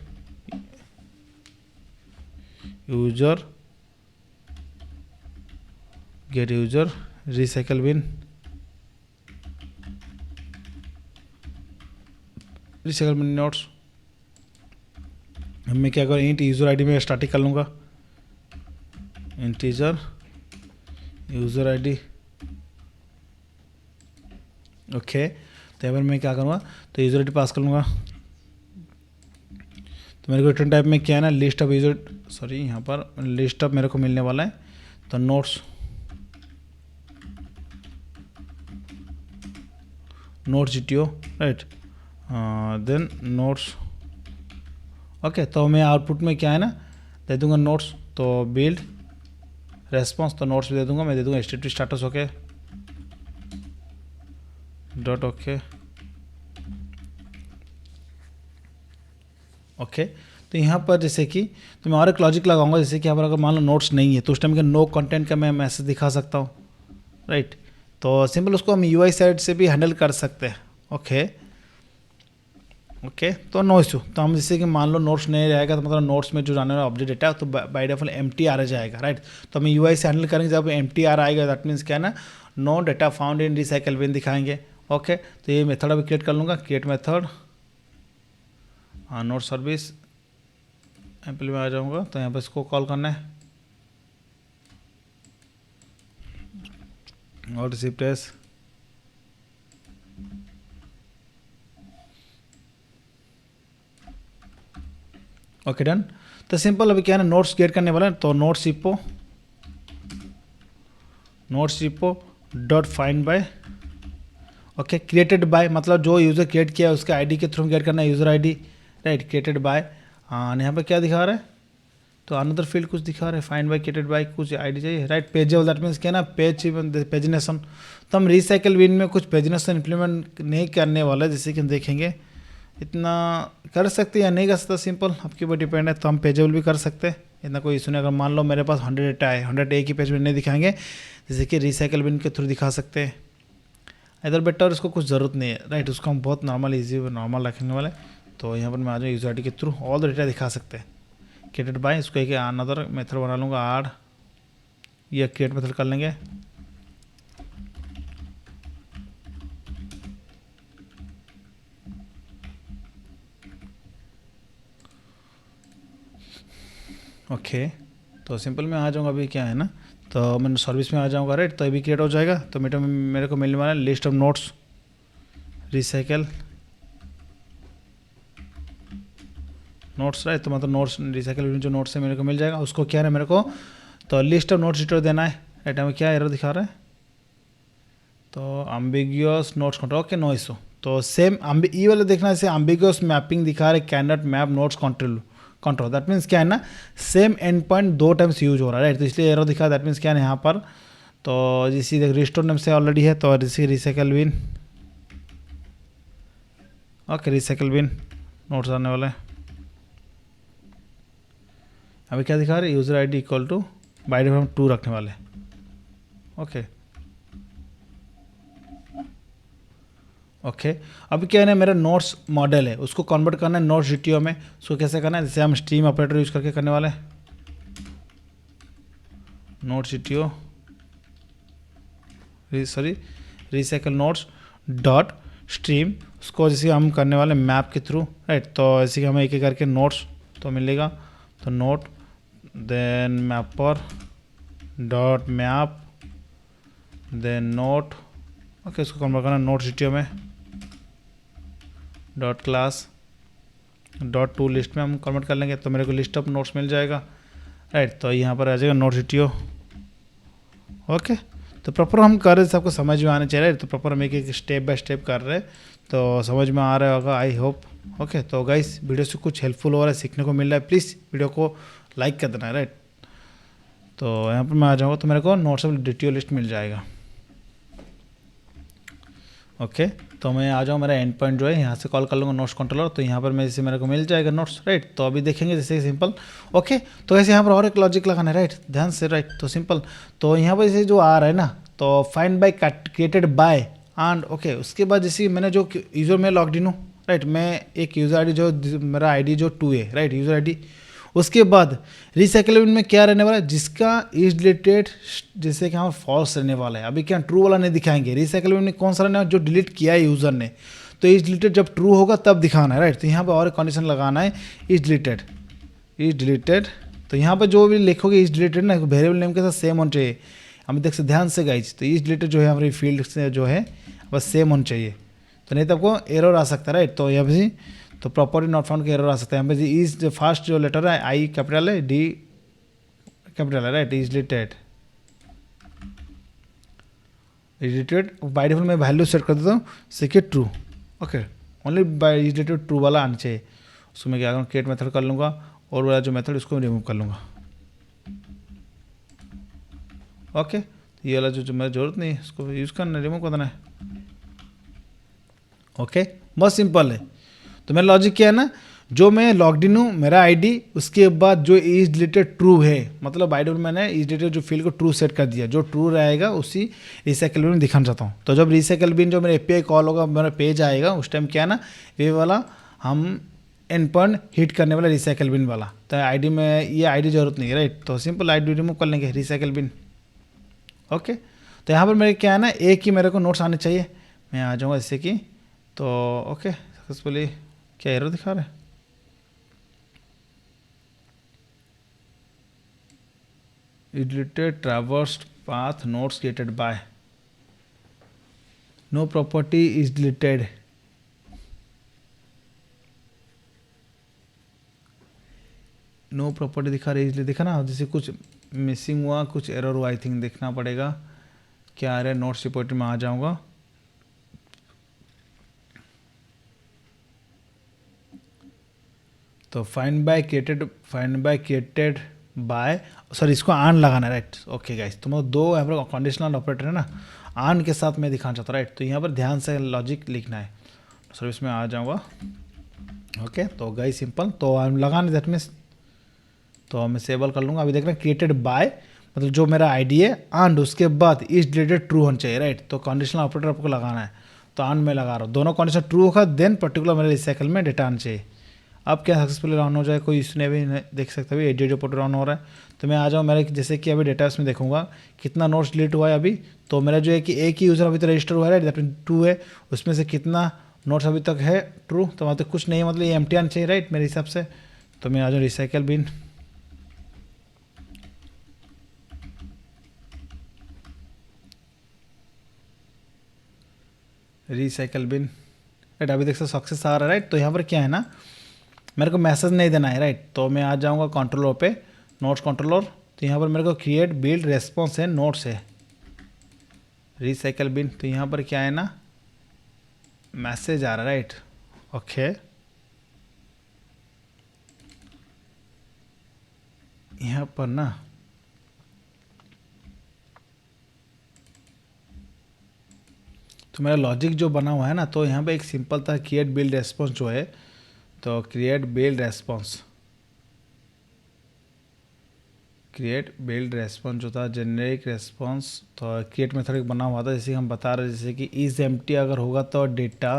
user recycle bin notes. मैं क्या करूँ इंट यूज़र आईडी में स्टैटिक कर लूँगा, इंटीजर यूज़र आईडी ओके। तो यहाँ पर मैं क्या करूँगा, तो यूज़र आईडी पास कर लूँगा। तो मेरे को रिटर्न टाइप में क्या है ना लिस्ट ऑफ यूज़र, सॉरी यहाँ पर लिस्ट ऑफ मेरे को मिलने वाला है। तो notes GTO right, then notes okay. तो मैं आउटपुट में क्या है ना दे दूंगा नोट्स, तो बिल्ड रेस्पॉन्स, तो नोट्स भी दे दूंगा, मैं दे दूंगा HTTP status okay dot okay okay. तो यहाँ पर जैसे कि तो मैं और एक लॉजिक लगाऊंगा, जैसे कि यहाँ पर अगर मान लो नोट्स नहीं है तो उस टाइम के नो कंटेंट का मैं मैसेज दिखा सकता हूँ राइट। तो सिंपल उसको हम UI साइड से भी हैंडल कर सकते हैं ओके। ओके तो नो इशू। तो हम जैसे कि मान लो नोट्स नहीं रहेगा तो मतलब नोट्स में जो जाने वाला ऑब्जेक्ट डेटा तो बाय डिफॉल्ट एम्प्टी आ जाएगा, राइट। तो हम यूआई से हैंडल करेंगे, जब एम्प्टी आ आएगा दैट मीन्स क्या है ना, no data found in recycle bin दिखाएंगे। ओके तो ये मेथड अभी क्रिएट कर लूँगा, create method note service impl में आ जाऊँगा। तो यहाँ पर इसको कॉल करना है और रिसीप्ट एस ओके डन। तो सिंपल अभी क्या है ना, नोट्स क्रिएट करने वाला है। तो notes Ipoh dot find by, okay created by मतलब जो यूज़र क्रिएट किया है उसके आईडी के थ्रू क्रिएट करना है, user ID, right. Created by यहाँ पे क्या दिखा रहा है, तो अनदर फील्ड कुछ दिखा रहा है, फाइंड बाय क्रिएटेड बाय कुछ आईडी चाहिए, राइट। पेजेबल दैट मीन्स क्या ना, पेजिनेशन। तो हम रिसाइकल बिन में कुछ पेजिनेशन इंप्लीमेंट नहीं करने वाला, जैसे कि हम देखेंगे इतना कर सकते या नहीं कर सकते, सिंपल आपके ऊपर डिपेंड है। तो हम पेजेबल भी कर सकते हैं, इतना कोई इशू नहीं। अगर मान लो मेरे पास 100 डेटा है, 100 एक ही पेज में नहीं दिखाएंगे, जैसे कि रिसाइकल बिन के थ्रू दिखा सकते हैं। इधर बेटर उसको कुछ ज़रूरत नहीं है, राइट। उसको हम बहुत नॉर्मल रखने वाले। तो यहाँ पर मैं आ जाऊँ यूजर आईडी के थ्रू ऑल द डेटा दिखा सकते हैं, क्रिएटेड बाय। इसको एक अनदर मेथड बना लूँगा, आड ये क्रिएट मेथड कर लेंगे। ओके तो सिंपल में आ जाऊँगा अभी क्या है ना, तो मैं सर्विस में आ जाऊँगा, राइट। तो अभी क्रिएट हो जाएगा। तो मेरे को मिलने वाला है list of notes recycle notes, right. तो मतलब नोट्स रिसाइकल जो नोट्स है मेरे को मिल जाएगा। उसको क्या है मेरे को, तो लिस्ट ऑफ नोट्स डिटेल देना है, राइट। हमें क्या एरर दिखा रहा है, तो ambiguous notes control, okay no issue. तो सेम ई वाले देखना, जैसे एम्बिगुअस मैपिंग दिखा रहा है, can not map notes control that means क्या है ना, same end point 2 times use हो रहा है, राइट। तो इसलिए एरर दिखा, दैट मीन्स क्या है यहाँ पर, तो जिसी रिस्टोर नेम से ऑलरेडी है, तो recycle bin, okay recycle bin notes आने वाला है। अभी क्या दिखा रहे, user ID equal to by default 2 रखने वाले, ओके। अभी क्या है ना, मेरा नोट्स मॉडल है, उसको कन्वर्ट करना है नोट्स जीटीओ में। उसको कैसे करना है, जैसे हम स्ट्रीम ऑपरेटर यूज़ करके करने वाले हैं, notes GTO recycle notes dot stream, उसको जैसे हम करने वाले मैप के थ्रू, राइट। तो ऐसे कि हमें एक एक करके नोट्स तो मिलेगा, तो note then mapper dot map then note, okay. उसको कन्वर्ट करना नोट जीटीओ में, dot class dot to list में हम कन्वर्ट कर लेंगे। तो मेरे को लिस्ट ऑफ नोट्स मिल जाएगा, राइट। तो यहाँ पर आ जाएगा नोट जीटीओ, ओके। तो प्रॉपर हम कर रहे थे, सबको समझ में आना चाहिए, तो प्रॉपर हम एक स्टेप बाय स्टेप कर रहे हैं, तो समझ में आ रहा होगा आई होप, ओके। तो गाइस वीडियो से कुछ हेल्पफुल हो रहा है, सीखने को मिल रहा है, प्लीज़ वीडियो को लाइक कर देना है, राइट। तो यहाँ पर मैं आ जाऊँगा तो मेरे को नोट्स ऑफ जीटीओ लिस्ट मिल जाएगा, ओके। तो मैं आ जाऊँ, मेरा एंड पॉइंट जो है यहाँ से कॉल कर लूँगा नोट्स कंट्रोलर, तो यहाँ पर मैं जैसे मेरे को मिल जाएगा नोट्स, राइट। तो अभी देखेंगे जैसे सिंपल, ओके। तो ऐसे यहाँ पर और एक लॉजिक लगाना है, राइट, ध्यान से, राइट। तो सिंपल, तो यहाँ पर जैसे जो आ रहा है ना, तो find by created by and, okay. उसके बाद जैसे मैंने जो यूज़र में लॉग्ड इन हूँ, राइट, मैं एक यूज़र आई जो मेरा आई जो 2 है, राइट, यूज़र आई। उसके बाद रिसाइकल बिन में क्या रहने वाला है, जिसका इज डिलीटेड, जैसे कि हम फॉल्स रहने वाला है। अभी क्या ट्रू वाला नहीं दिखाएंगे, रिसाइकल बिन में कौन सा रहने वाला, जो डिलीट किया है यूज़र ने। तो इज डिलीटेड जब ट्रू होगा तब दिखाना है, राइट। तो यहाँ पर और कंडीशन लगाना है, इज डिलीटेड। तो यहाँ पर जो भी लिखोगे इज डिलीटेड ना, वेरिएबल नेम के साथ सेम होना चाहिए। हम देख सकते ध्यान से गाइज, तो इज डिलीटेड जो है हमारी फील्ड से जो है बस सेम होना चाहिए, तो नहीं तो आपको एरर आ सकता है, राइट। तो यहाँ पर तो प्रॉपर्टी नॉट फाउंड का एरर आ सकता है। यहाँ पे इज जो फर्स्ट जो लेटर है आई कैपिटल है, डी कैपिटल है, right. Is deleted by default मैं वैल्यू सेट कर देता हूँ, सेके true, okay. Only by is deleted true वाला आना चाहिए। उसको मैं क्या करूँ, क्रिएट मेथड कर लूँगा, और वाला जो मेथड उसको रिमूव कर लूँगा, ओके। ये वाला जो मेरी जरूरत नहीं है उसको यूज़ करना, रिमूव कर देना है, ओके। बहुत सिंपल है। तो मेरा लॉजिक क्या है ना, जो मैं लॉग्ड इन हूँ, मेरा आईडी, उसके बाद जो इज डिलीटेड ट्रू है, मतलब बाय डिफॉल्ट मैंने इज डिलीटेड जो फील्ड को ट्रू सेट कर दिया, जो ट्रू रहेगा उसी रिसाइकल बिन में दिखाना चाहता हूँ। तो जब रिसाइकल बिन जो मेरा एपीआई कॉल होगा, मेरा पेज आएगा, उस टाइम क्या है ना, ये वाला हम एंड पॉइंट हिट करने वाला रिसाइकल बिन वाला, तो आईडी में ये आईडी जरूरत नहीं है, राइट। तो सिंपल आईडी रिमूव कर लेंगे रिसाइकल बिन। ओके, तो यहाँ पर मेरे क्या है ना, एक ही मेरे को नोट्स आने चाहिए। मैं आ जाऊँगा जैसे कि, तो ओके सक्सेसफुली, क्या एरर दिखा रहा है, deleted traversed path notes created by, no property is deleted. No property दिखा रही है, इसलिए दिखा ना, जैसे कुछ मिसिंग हुआ, कुछ एरर हुआ, आई थिंक देखना पड़ेगा क्या आ रहा है। नोट्स रिपोर्ट में आ जाऊंगा, तो find by created by, sorry इसको आन लगाना है, राइट। ओके गाइस, तो मतलब दो यहाँ पर कंडीशनल ऑपरेटर है ना, आन के साथ मैं दिखाना चाहता हूँ, राइट। तो यहाँ पर ध्यान से लॉजिक लिखना है। सर्विस में आ जाऊँगा, ओके। तो गाइस सिंपल, तो हम लगाना दैट मीन्स, तो मैं सेबल कर लूँगा। अभी देख रहे हैं क्रिएटेड बाय, मतलब जो मेरा आईडी है, एंड उसके बाद इज डिलीटेड ट्रू होना चाहिए, राइट। तो कंडीशनल ऑपरेटर आपको लगाना है, तो आन में लगा रहा हूँ, दोनों कंडीशन ट्रू होगा, देन पर्टिकुलर मेरे रिसाइकल में डेटा आना चाहिए। अब क्या सक्सेसफुली रन हो जाए, कोई इशू नहीं, भी देख सकते हैं अभी 8 रन हो रहा है। तो मैं आ जाऊँ मेरे, जैसे कि अभी डेटा उसमें देखूंगा कितना नोट्स डिलीट हुआ है अभी। तो मेरा जो है कि एक ही यूज़र अभी तो रजिस्टर हुआ है, दैट मीन 2 है, उसमें से कितना नोट्स अभी तक है ट्रू, तो वहाँ तक कुछ नहीं है, मतलब ये एम्प्टी आना चाहिए, राइट मेरे हिसाब से। तो मैं आ जाऊँ रिसाइकल बिन, राइट। अभी देख सकते सक्सेस आ रहा है, राइट। तो यहाँ पर क्या है ना, मेरे को मैसेज नहीं देना है, राइट। तो मैं आ जाऊँगा कंट्रोलर पे, नोट्स कंट्रोलर। तो यहाँ पर मेरे को क्रिएट बिल्ड रेस्पॉन्स है, नोट्स है, रिसाइकल बिन। तो यहाँ पर क्या है ना, मैसेज आ रहा है, राइट। ओके, यहाँ पर ना तो मेरा लॉजिक जो बना हुआ है ना, तो यहाँ पे एक सिंपल था क्रिएट बिल्ड रेस्पॉन्स जो है, तो क्रिएट बिल्ड रेस्पॉन्स जो था जेनेरिक रेस्पॉन्स, तो क्रिएट मेथड एक बना हुआ था, जैसे हम बता रहे, जैसे कि इज एम्प्टी अगर होगा तो डेटा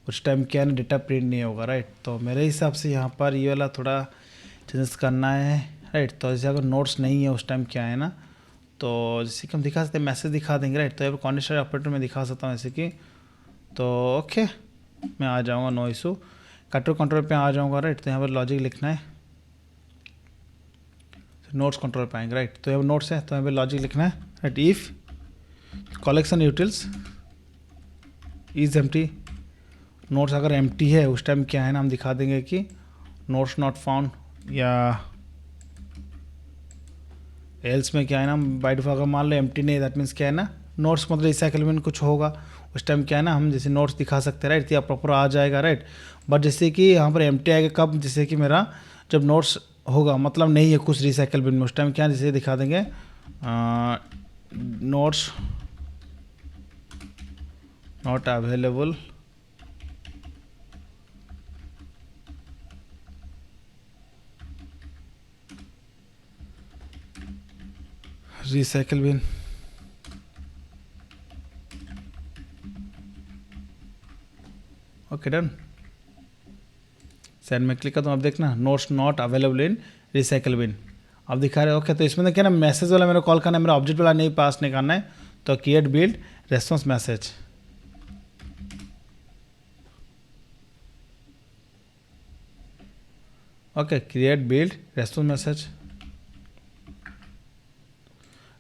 उस टाइम क्या है ना, डेटा प्रिंट नहीं होगा, राइट। तो मेरे हिसाब से यहाँ पर ये वाला थोड़ा चेंजेस करना है, राइट। तो जैसे अगर नोट्स नहीं है उस टाइम क्या है ना, तो जैसे कि हम दिखा सकते हैं, मैसेज दिखा देंगे, राइट। तो यहाँ पर कंडीशनल ऑपरेटर में दिखा सकता हूँ जैसे कि, तो ओके मैं आ जाऊँगा, नो इशू, कंट्रोल पे आ जाऊँगा, राइट। तो यहाँ पर लॉजिक लिखना है, नोट्स कंट्रोल पे आएंगे, राइट। तो यहाँ नोट्स है, तो यहाँ पे लॉजिक लिखना है, right. If collection utils is empty, notes अगर एम्प्टी है उस टाइम क्या है ना, हम दिखा देंगे कि नोट्स नॉट फाउंड, या एल्स में क्या है ना, बाय डिफॉल्ट अगर मान लो एम्प्टी नहीं, दैट मीन्स क्या है ना, नोट्स मतलब रिसाइकल में कुछ होगा उस टाइम क्या है ना, हम जैसे नोट्स दिखा सकते हैं, राइट। या प्रॉपर आ जाएगा, राइट। बट जैसे कि यहाँ पर एम्प्टी आएगा कब, जैसे कि मेरा जब नोट्स होगा, मतलब नहीं है कुछ रिसाइकल बिन में, उस टाइम क्या जैसे दिखा देंगे, notes not available recycle bin. Okay done, send में क्लिक करता हूँ। अब देखना notes not available in recycle bin, अब दिखा रहे हैं। ओके, तो इसमें क्या ना, मैसेज वाला मेरा कॉल करना है, मेरा ऑब्जेक्ट वाला नहीं पास नहीं करना है। तो create build response message, okay create build response message,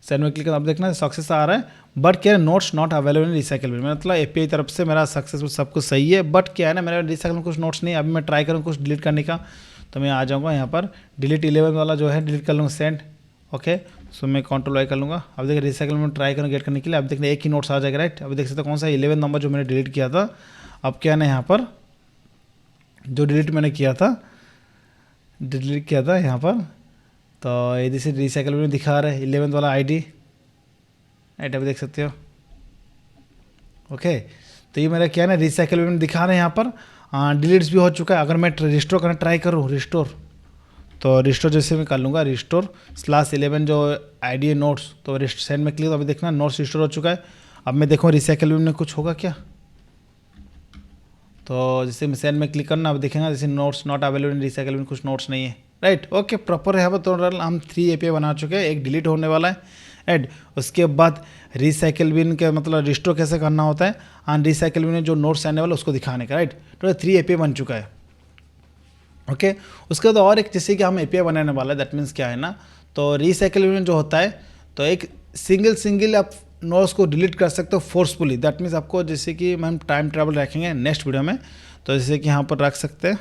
send में क्लिक करना। अब देखना सक्सेस आ रहा है, बट क्या है notes not available in recycle bin, मतलब एपीआई तरफ से मेरा सक्सेसफुल सब कुछ सही है, बट क्या है ना, मेरा रिसाइकल में कुछ नोट्स नहीं है। अभी मैं ट्राई करूँ कुछ डिलीट करने का, तो मैं आ जाऊँगा यहाँ पर डिलीट 11 वाला जो है डिलीट कर लूँगा, सेंड। ओके, सो मैं कंट्रोल वाई कर लूँगा। अब देखिए रिसाइकल में ट्राई करूँ गेट करने के लिए, अब देखते एक ही नोट्स आ जाएगा, राइट। अभी देख सकते कौन सा 11 नंबर जो मैंने डिलीट किया था। अब क्या ना, यहाँ पर जो डिलीट मैंने किया था यहाँ पर, तो ये जैसे रिसाइकल में दिखा रहा है 11 वाला आईडी, राइट। अभी देख सकते हो, ओके। तो ये मेरा क्या है ना, रिसाइकल में दिखा रहे हैं यहाँ पर, डिलीट्स भी हो चुका है। अगर मैं रिस्टोर करना ट्राई करूँ, तो रिस्टोर जैसे मैं कर लूँगा, रिस्टोर/11 जो आईडी है नोट्स, तो सेंड में क्लिक, तो अभी देखना नोट्स रिस्टोर हो चुका है। अब मैं देखूँ रिसाइकल में कुछ होगा क्या, तो जैसे मैं सेंड में क्लिक करना, अब देखेंगे जैसे notes not available in recycle bin, कुछ नोट्स नहीं है, राइट। ओके, प्रॉपर यहाँ पर तो हम 3 API बना चुके हैं, एक डिलीट होने वाला है, राइट। उसके बाद रिसाइकल बिन के मतलब रिस्टोर कैसे करना होता है, और रिसाइकल बिन में जो नोट्स आने वाला उसको दिखाने का, राइट। तो 3 API बन चुका है। ओके, उसके बाद और एक जैसे कि हम API बनाने वाला है, दैट मीन्स क्या है ना, तो रिसाइकल बिन जो होता है, तो एक सिंगल आप नोट्स को डिलीट कर सकते हो फोर्सफुली। दैट मीन्स आपको जैसे कि हम टाइम ट्रैवल रखेंगे नेक्स्ट वीडियो में, तो जैसे कि यहाँ पर रख सकते हैं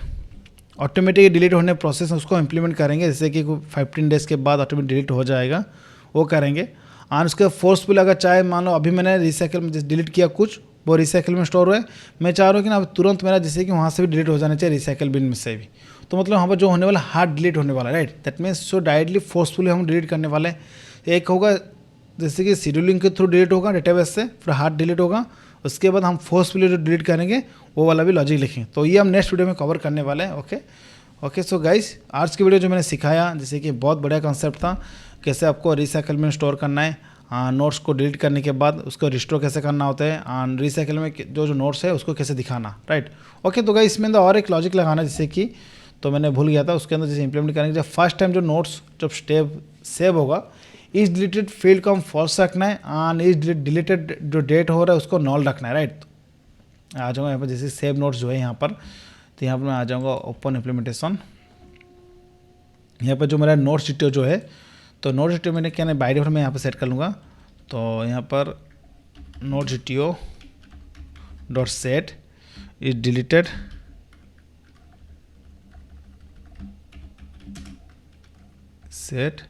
ऑटोमेटिक डिलीट होने प्रोसेस उसको इम्प्लीमेंट करेंगे, जैसे कि 15 डेज़ के बाद ऑटोमेटिक डिलीट हो जाएगा, वो करेंगे। और उसके फोर्सफुल अगर चाहे, मान लो अभी मैंने रिसाइकल में डिलीट किया कुछ, वो रिसाइकल में स्टोर हुआ है, मैं चाह रहा हूँ कि ना अब तुरंत मेरा जैसे कि वहाँ से भी डिलीट हो जाना चाहिए, रिसाइकल बिन में से भी। तो मतलब वहाँ पर जो होने वाला हार्ड डिलीट होने वाला है, right. That means so directly forcefully हम डिलीट करने वाले हैं। एक होगा जैसे कि शेड्यूलिंग के थ्रू डिलीट होगा डेटाबेस से, फिर हार्ड डिलीट होगा, उसके बाद हम फोर्सफुली जो डिलीट करेंगे वो वाला भी लॉजिक लिखेंगे। तो ये हम नेक्स्ट वीडियो में कवर करने वाले हैं। ओके सो गाइस, आज की वीडियो जो मैंने सिखाया जैसे कि बहुत बढ़िया कॉन्सेप्ट था, कैसे आपको रिसाइकल में स्टोर करना है, नोट्स को डिलीट करने के बाद उसको रिस्टोर कैसे करना होता है, और रिसाइकल में जो नोट्स है उसको कैसे दिखाना, राइट। ओके, तो गाइस इसमें अंदर और एक लॉजिक लगाना, जैसे कि तो मैंने भूल गया था, उसके अंदर जैसे इंप्लीमेंट करेंगे, जब फर्स्ट टाइम जो नोट्स जब स्टेप सेव होगा, इस डिलीटेड फील्ड को हम फॉल्स रखना है, और इस डिलीटेड जो डेट हो रहा है उसको नॉल रखना है, राइट। आ जाऊँगा यहाँ पर, जैसे सेव नोट्स जो है यहाँ पर, तो यहाँ पर मैं आ जाऊँगा ओपन इम्प्लीमेंटेशन। यहाँ पर जो मेरा नोट्स डिटेल जो है, तो नोट्स डिटेल मैंने क्या ना बाय डिफॉल्ट मैं यहाँ पर सेट कर लूँगा। तो यहाँ पर notes detail dot set is deleted set.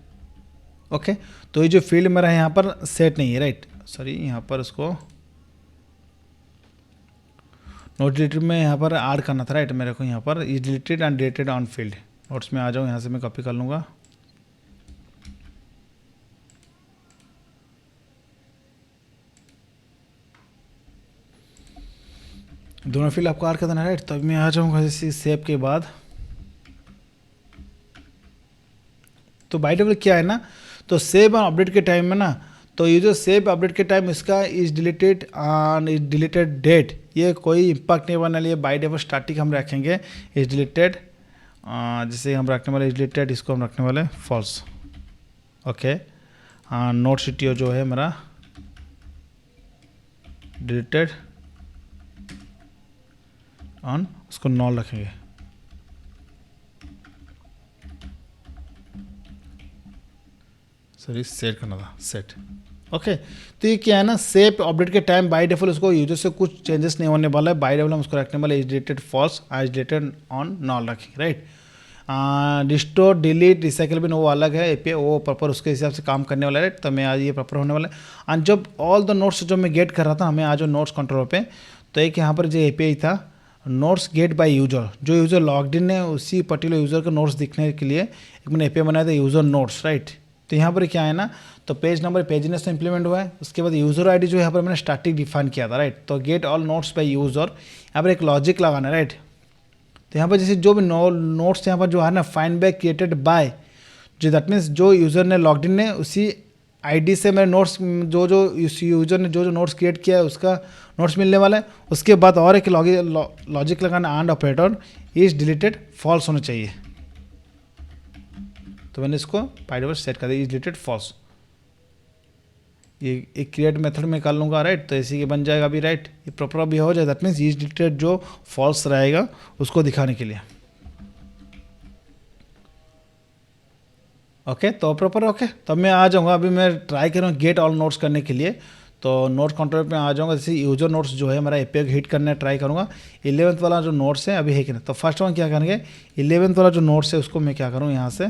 Okay, तो ये जो फील्ड मेरा यहाँ पर सेट नहीं है, राइट, सॉरी, यहाँ पर उसको नोट डिलीटेड में यहाँ पर ऐड करना था, राइट। मेरे को यहाँ पर is deleted and deleted on field notes में आ जाऊँ, यहाँ से मैं कॉपी कर लूँगा। दोनों फील्ड आपको ऐड करना है, राइट। तब मैं आ जाऊँगा जैसे सेव के बाद, तो बाय डिफॉल्ट क्या है ना, तो सेव और अपडेट के टाइम में ना, तो ये जो सेव अपडेट के टाइम इसका is deleted on is deleted date, ये कोई इम्पैक्ट नहीं बनने लिए, बाय डिफॉल्ट स्टार्टिंग हम रखेंगे इज डिलीटेड, जिसे हम रखने वाले इज डिलीटेड, इसको हम रखने वाले फॉल्स। ओके, नोट सीटीओ जो है मेरा डिलीटेड ऑन, उसको नॉल रखेंगे। सॉरी, सेट करना था, सेट। ओके, तो ये क्या है ना, सेव अपडेट के टाइम बाय डिफॉल्ट उसको यूजर से कुछ चेंजेस नहीं होने वाला है, बाय डिफॉल्ट हम उसको रखने वाले is deleted false, is deleted on null रखेंगे, right. Restore delete recycle bin वो अलग है एपीआई, वो प्रॉपर उसके हिसाब से काम करने वाला है, तो मैं आज ये प्रॉपर होने वाला है। और जब ऑल द नोट्स जो मैं गेट कर रहा था, हमें आज नोट्स कंट्रोल पे, तो एक यहाँ पर जो एपीआई था नोट्स गेट बाय यूजर, जो यूजर लॉग्ड इन है उसी पर्टिकुलर यूजर को नोट्स दिखने के लिए एक मैंने एपीआई बनाया था यूजर नोट्स, राइट। तो यहाँ पर क्या है ना, तो पेज नंबर पेजनेस तो इंप्लीमेंट हुआ है, उसके बाद यूजर आईडी जो यहाँ पर मैंने स्टार्टिंग डिफाइन किया था, राइट। तो get all notes by user, यहाँ पर एक लॉजिक लगाना है, राइट। तो यहाँ पर जैसे जो भी नोट्स यहाँ पर जो है ना, फाइंड बाय क्रिएटेड बाय, जो दैट मीन्स जो यूज़र ने लॉग्ड इन है उसी आईडी से मेरे नोट्स जो उस यूज़र ने जो नोट्स क्रिएट किया है उसका नोट्स मिलने वाला है। उसके बाद और एक लॉजिक लगाना, and operator is deleted false होना चाहिए, तो मैंने इसको बाय डिफॉल्ट सेट कर दिया इज डिलीटेड फॉल्स। ये एक क्रिएट मेथड में कर लूँगा, राइट। तो इसी के बन जाएगा अभी, राइट, ये प्रॉपर अभी हो जाए, दैट मीन्स इज डिलीटेड जो फॉल्स रहेगा उसको दिखाने के लिए। ओके, तो प्रॉपर ओके, तब मैं आ जाऊँगा, अभी मैं ट्राई करूँगा गेट ऑल नोट्स करने के लिए। तो नोट्स कंट्रोल पे आ जाऊँगा, जैसे यूजर नोट्स जो है मेरा एपीआई हिट करने ट्राई करूँगा। 11th वाला जो नोट्स है अभी है कि नहीं, तो फर्स्ट वन क्या करेंगे, 11th वाला जो नोट्स है उसको मैं क्या करूँ, यहाँ से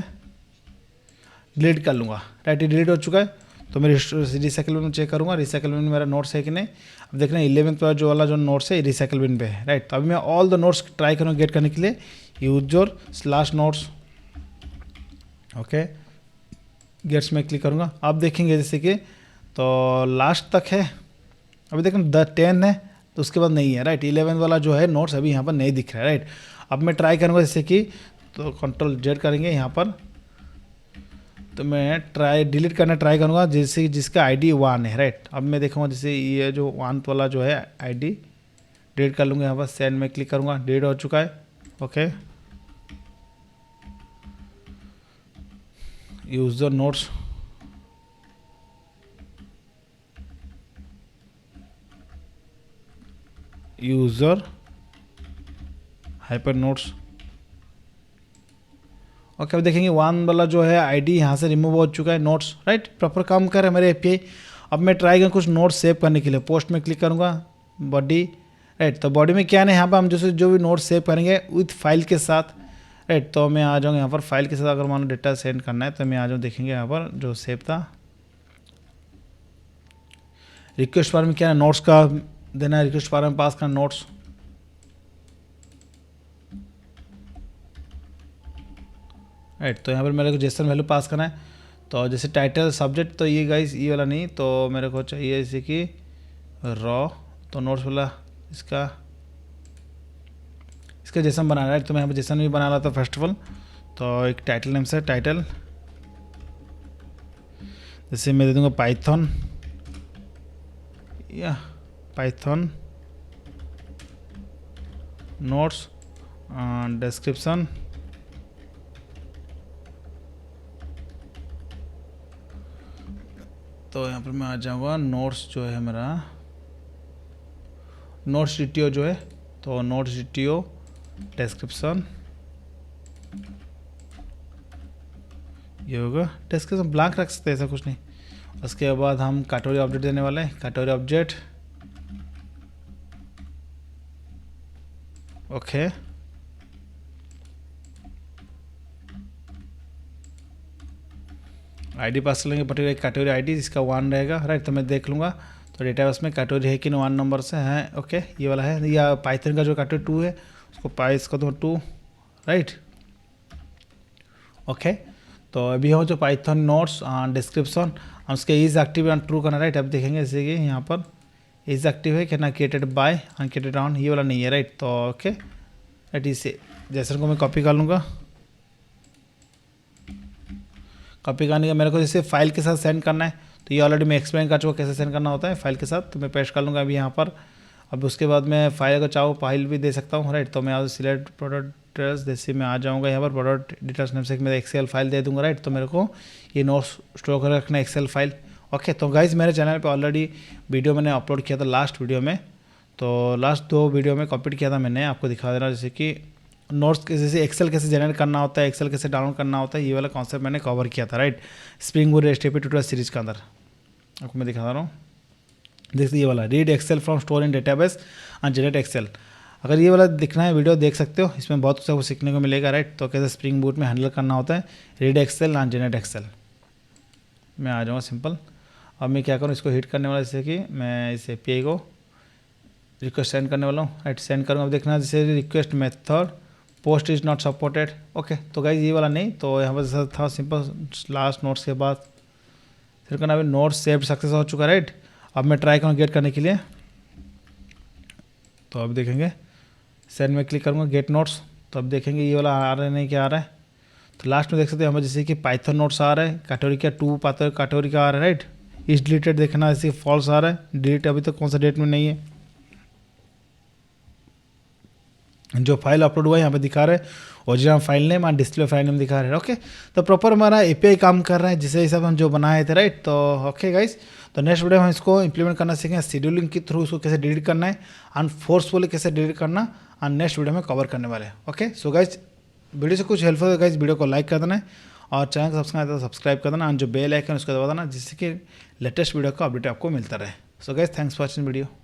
डिलीट कर लूँगा, राइट। डिलीट हो चुका है, तो मैं रिसाइकल बिन में चेक करूँगा, रिसाइकल बिन में मेरा नोट्स है कि नहीं। अब देखना 11th वाला जो नोट्स है रिसाइकल बिन पे है, राइट। तो अभी मैं ऑल द नोट्स ट्राई करूँगा गेट करने के लिए, user slash notes, okay, gets में क्लिक करूँगा। आप देखेंगे जैसे कि तो लास्ट तक है, अभी देखें 10 है, तो उसके बाद नहीं है, राइट। 11 वाला जो है नोट्स अभी यहाँ पर नहीं दिख रहा है, राइट। अब मैं ट्राई करूँगा जैसे कि, तो कंट्रोल जेड करेंगे यहाँ पर, तो मैं डिलीट करना ट्राई करूँगा जैसे जिसका आईडी 1 है, राइट। अब मैं देखूँगा जैसे ये जो 1 वाला जो है आईडी डिलीट कर लूँगा। यहाँ पर सेंड में क्लिक करूँगा, डिलीट हो चुका है। Okay, user notes, user hyper notes. Okay, अब देखेंगे वन वाला जो है आईडी यहाँ से रिमूव हो चुका है, नोट्स राइट, प्रॉपर काम कर रहा है मेरे एपीआई। अब मैं ट्राई करूँ कुछ नोट्स सेव करने के लिए, पोस्ट में क्लिक करूँगा, बॉडी राइट। तो बॉडी में क्या है, यहाँ पर हम जैसे जो भी नोट्स सेव करेंगे विथ फाइल के साथ राइट। तो मैं आ जाऊँगा यहाँ पर फाइल के साथ, अगर मान लो डेटा सेंड करना है तो मैं आ जाऊँ, देखेंगे यहाँ पर जो सेव था। रिक्वेस्ट बार में क्या है, नोट्स का देना है, रिक्वेस्ट बार में पास करना नोट्स राइट। तो यहाँ पर मेरे को जेसन वैल्यू पास करना है। तो जैसे टाइटल सब्जेक्ट, तो ये गाइस ये वाला नहीं, तो मेरे को चाहिए जैसे कि रॉ, तो नोट्स वाला इसका जेसन बना रहा है। तो मैं यहाँ पर जेसन भी बना रहा था फर्स्ट ऑफ ऑल। तो एक टाइटल नेम से टाइटल, जैसे मैं दे दूँगा पाइथन या पाइथन नोट्स डिस्क्रिप्शन, तो यहाँ पर मैं आ जाऊँगा नोट्स जो है मेरा, नोट्स डीटीओ जो है, तो नोट्स डीटीओ डिस्क्रिप्शन, ये होगा डिस्क्रिप्शन, ब्लैंक रख सकते हैं, ऐसा कुछ नहीं। उसके बाद हम कैटेगरी ऑब्जेक्ट देने वाले हैं, कैटेगरी ऑब्जेक्ट ओके। आईडी पास कर लेंगे, पर्टिकुलर कैटेगरी आईडी इसका 1 रहेगा राइट। तो मैं देख लूँगा तो डेटाबेस में कैटेगरी है कि 1 नंबर से है। ओके, ये वाला है, या पाइथन का जो कैटेगरी 2 है उसको पाइस कर दूँ 2 राइट। ओके, तो अभी हो जो पाइथन नोट्स डिस्क्रिप्शन, उसके इज एक्टिव एंड ट्रू करना राइट। अब देखेंगे जैसे कि यहाँ पर इज एक्टिव है, कहना क्रिएटेड बाय अनक्रिएटेड ऑन, ये वाला नहीं है राइट। तो ओके राइट, इसे जैसे को मैं कॉपी कर लूँगा। कॉपी करने का मेरे को जैसे फाइल के साथ सेंड करना है, तो ये ऑलरेडी मैं एक्सप्लेन कर चुका कैसे सेंड करना होता है फाइल के साथ। तो मैं पेस्ट कर लूँगा अभी यहाँ पर। अब उसके बाद मैं फाइल को चाहूँ फाइल भी दे सकता हूँ राइट। तो मैं सिलेक्ट प्रोडक्ट डिटेल्स, जैसे मैं आ जाऊँगा यहाँ पर प्रोडक्ट डिटेल्स नेम से मैं एक्सेल फाइल दे दूँगा राइट। तो मेरे को ये नोट्स स्टोर कर रखना एक्सेल फाइल। ओके, तो गाइज मेरे चैनल पे ऑलरेडी वीडियो मैंने अपलोड किया था लास्ट वीडियो में, तो लास्ट 2 वीडियो में कंप्लीट किया था मैंने, आपको दिखा दे रहा जैसे कि नोट्स जैसे एक्सेल कैसे जनरेट करना होता है, एक्सेल कैसे डाउनलोड करना होता है, ये वाला कॉन्सेप्ट मैंने कवर किया था right, spring boot HTTP tutorial series के अंदर। आपको मैं दिखा रहा हूँ, देखिए ये वाला read excel from store in database and generate excel. अगर ये वाला दिखना है वीडियो देख सकते हो, इसमें बहुत कुछ आपको सीखने को मिलेगा राइट। तो कैसे स्प्रिंग बूट में हैंडल करना होता है, read excel and generate excel. मैं आ जाऊँगा सिंपल। अब मैं क्या करूँ, इसको हिट करने वाला, जैसे कि मैं इस एपीआई को रिक्वेस्ट सेंड करने वाला हूँ राइट। सेंड करूँगा, अब देखना जैसे request method post is not supported. Okay, तो गाइज ये वाला नहीं, तो यहाँ पर जैसा था सिंपल लास्ट नोट्स के बाद फिर करना, अभी नोट्स सेव्ड सक्सेस हो चुका राइट। अब मैं ट्राई करूँ गेट करने के लिए, तो अब देखेंगे सेंड में क्लिक करूँगा गेट नोट्स। तो अब देखेंगे ये वाला आ रहा है नहीं, क्या आ रहा है। तो लास्ट में देख सकते हैं हमें जैसे कि पाइथन नोट्स आ रहा है, कैटेगरी का 2 कैटेगरी का आ रहा है राइट। इस डिलीटेड देखना, जैसे फॉल्स आ रहा है, डिलीट अभी तक कौन सा डेट में नहीं है। जो फाइल अपलोड हुआ है यहाँ पे दिखा रहा है ओरिजिनल फाइल नेम और डिस्प्ले फाइल नेम दिखा रहा है। ओके, तो प्रॉपर हमारा एपीआई काम कर रहा है जिससे हिसाब हम जो बनाए थे राइट। तो ओके गाइस, तो नेक्स्ट वीडियो में हम इसको इंप्लीमेंट करना सीखेंगे, शेड्यूलिंग के थ्रू उसको कैसे डिलीट करना है और फोर्सफुली कैसे डिलीट करना, और नेक्स्ट वीडियो में कवर करने वाले हैं। ओके, सो गाइस वीडियो से कुछ हेल्पफुल है गाइस, वीडियो को लाइक कर देना है और चैनल को सब्सक्राइब कर देना और जो बेल आइकन उसको दबा देना, जिससे कि लेटेस्ट वीडियो का अपडेट आपको मिलता रहे। So guys thanks for watching video.